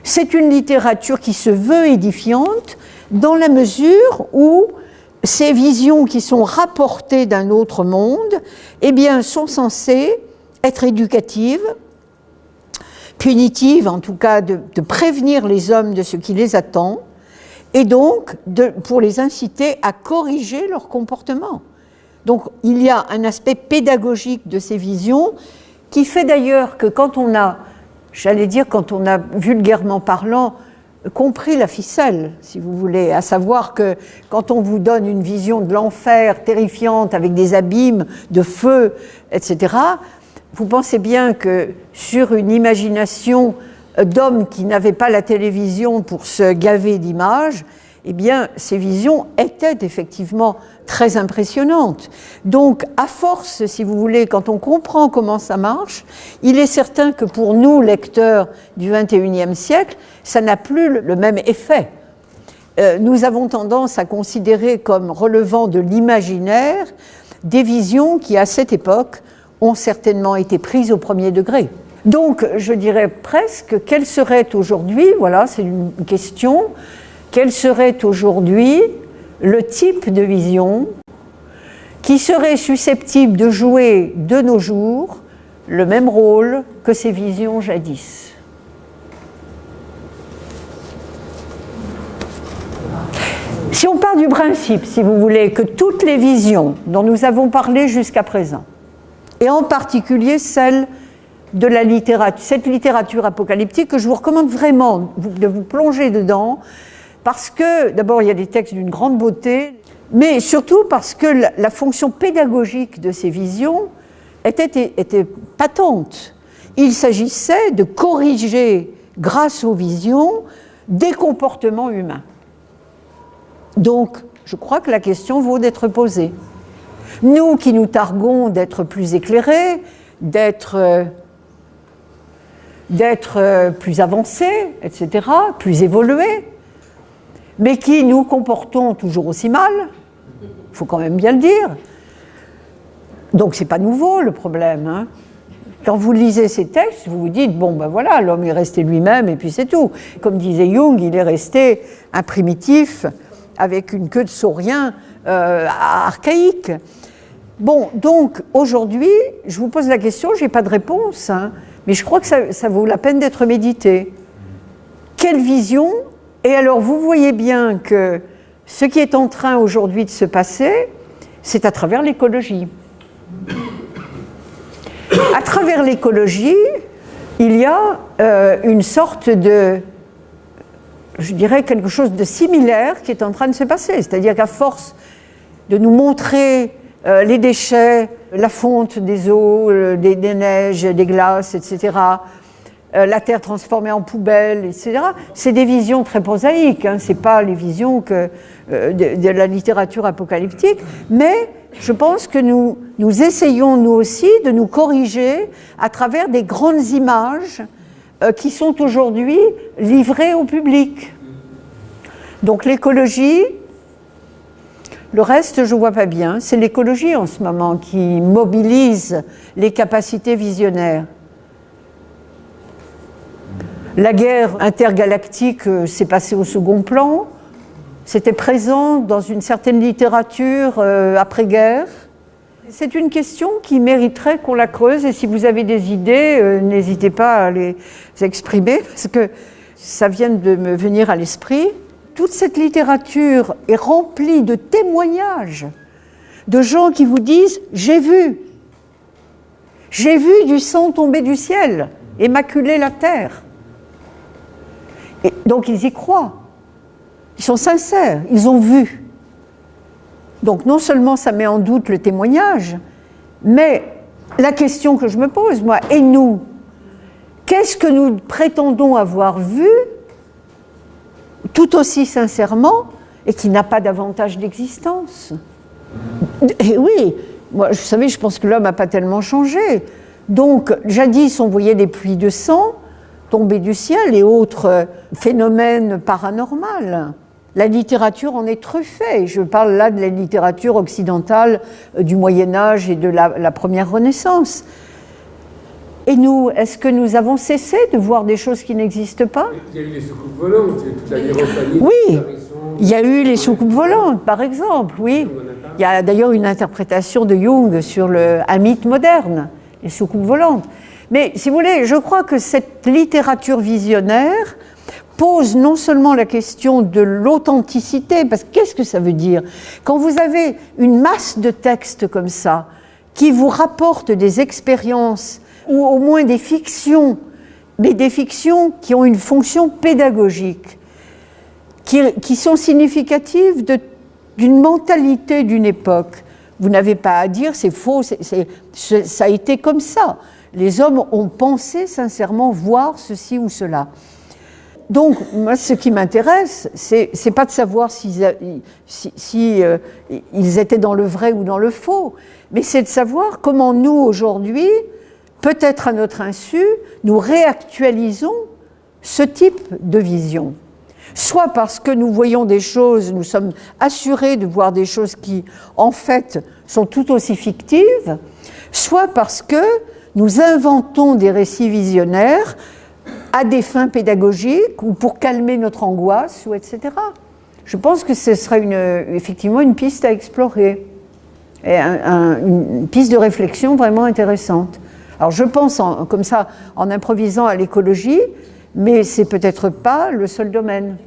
c'est une littérature qui se veut édifiante dans la mesure où ces visions qui sont rapportées d'un autre monde, eh bien, sont censées être éducatives, punitives, en tout cas de prévenir les hommes de ce qui les attend, et donc pour les inciter à corriger leur comportement. Donc il y a un aspect pédagogique de ces visions qui fait d'ailleurs que quand on a, j'allais dire quand on a vulgairement parlant, compris la ficelle, si vous voulez, à savoir que quand on vous donne une vision de l'enfer terrifiante avec des abîmes de feu, etc., vous pensez bien que sur une imagination d'hommes qui n'avaient pas la télévision pour se gaver d'images, eh bien, ces visions étaient effectivement très impressionnantes. Donc, à force, si vous voulez, quand on comprend comment ça marche, il est certain que pour nous, lecteurs du XXIe siècle, ça n'a plus le même effet. Nous avons tendance à considérer comme relevant de l'imaginaire des visions qui, à cette époque, ont certainement été prises au premier degré. Donc, je dirais presque, quel serait aujourd'hui, voilà, c'est une question, quel serait aujourd'hui le type de vision qui serait susceptible de jouer de nos jours le même rôle que ces visions jadis. Si on part du principe, si vous voulez, que toutes les visions dont nous avons parlé jusqu'à présent, et en particulier celle de la littérature, cette littérature apocalyptique que je vous recommande vraiment de vous plonger dedans, parce que d'abord il y a des textes d'une grande beauté, mais surtout parce que la fonction pédagogique de ces visions était patente. Il s'agissait de corriger, grâce aux visions, des comportements humains. Donc, je crois que la question vaut d'être posée. Nous qui nous targuons d'être plus éclairés, d'être plus avancés, etc., plus évolués, mais qui nous comportons toujours aussi mal, il faut quand même bien le dire. Donc c'est pas nouveau le problème, hein. Quand vous lisez ces textes, vous vous dites, bon ben voilà, l'homme est resté lui-même et puis c'est tout. Comme disait Jung, il est resté un primitif avec une queue de saurien archaïque. Bon, donc aujourd'hui, je vous pose la question, je n'ai pas de réponse, hein, mais je crois que ça vaut la peine d'être médité. Quelle vision? Et alors vous voyez bien que ce qui est en train aujourd'hui de se passer, c'est à travers l'écologie. À travers l'écologie, il y a une sorte de, je dirais, quelque chose de similaire qui est en train de se passer. C'est-à-dire qu'à force de nous montrer les déchets, la fonte des eaux, des neiges, des glaces, etc., la terre transformée en poubelle, etc., c'est des visions très prosaïques, hein, ce n'est pas les visions de la littérature apocalyptique, mais je pense que nous essayons, nous aussi, de nous corriger à travers des grandes images qui sont aujourd'hui livrées au public. Donc l'écologie, le reste je ne vois pas bien, c'est l'écologie en ce moment qui mobilise les capacités visionnaires. La guerre intergalactique s'est passée au second plan, c'était présent dans une certaine littérature après-guerre. C'est une question qui mériterait qu'on la creuse, et si vous avez des idées, n'hésitez pas à les exprimer, parce que ça vient de me venir à l'esprit. Toute cette littérature est remplie de témoignages de gens qui vous disent « j'ai vu du sang tomber du ciel et maculer la terre ». Et donc ils y croient, ils sont sincères, ils ont vu. Donc non seulement ça met en doute le témoignage, mais la question que je me pose, moi, et nous, qu'est-ce que nous prétendons avoir vu tout aussi sincèrement et qui n'a pas davantage d'existence? Et oui, moi, vous savez, je pense que l'homme n'a pas tellement changé. Donc, jadis, on voyait des pluies de sang tomber du ciel et autres phénomènes paranormaux. La littérature en est truffée. Je parle là de la littérature occidentale du Moyen-Âge et de la première Renaissance. Et nous, est-ce que nous avons cessé de voir des choses qui n'existent pas? Il y a eu les soucoupes volantes, toute la lyrophanie. Oui, il y a eu les soucoupes volantes, par exemple, oui. Il y a d'ailleurs une interprétation de Jung sur un mythe moderne, les soucoupes volantes. Mais si vous voulez, je crois que cette littérature visionnaire pose non seulement la question de l'authenticité, parce que qu'est-ce que ça veut dire? Quand vous avez une masse de textes comme ça, qui vous rapportent des expériences, ou au moins des fictions, mais des fictions qui ont une fonction pédagogique, qui sont significatives d'une mentalité d'une époque. Vous n'avez pas à dire c'est faux, ça a été comme ça. Les hommes ont pensé sincèrement voir ceci ou cela. Donc, moi, ce qui m'intéresse, c'est pas de savoir si ils étaient dans le vrai ou dans le faux, mais c'est de savoir comment nous, aujourd'hui, peut-être à notre insu, nous réactualisons ce type de vision. Soit parce que nous voyons des choses, nous sommes assurés de voir des choses qui, en fait, sont tout aussi fictives, soit parce que nous inventons des récits visionnaires à des fins pédagogiques ou pour calmer notre angoisse, ou etc. Je pense que ce serait effectivement une piste à explorer, et une piste de réflexion vraiment intéressante. Alors je pense comme ça, en improvisant à l'écologie, mais c'est peut-être pas le seul domaine.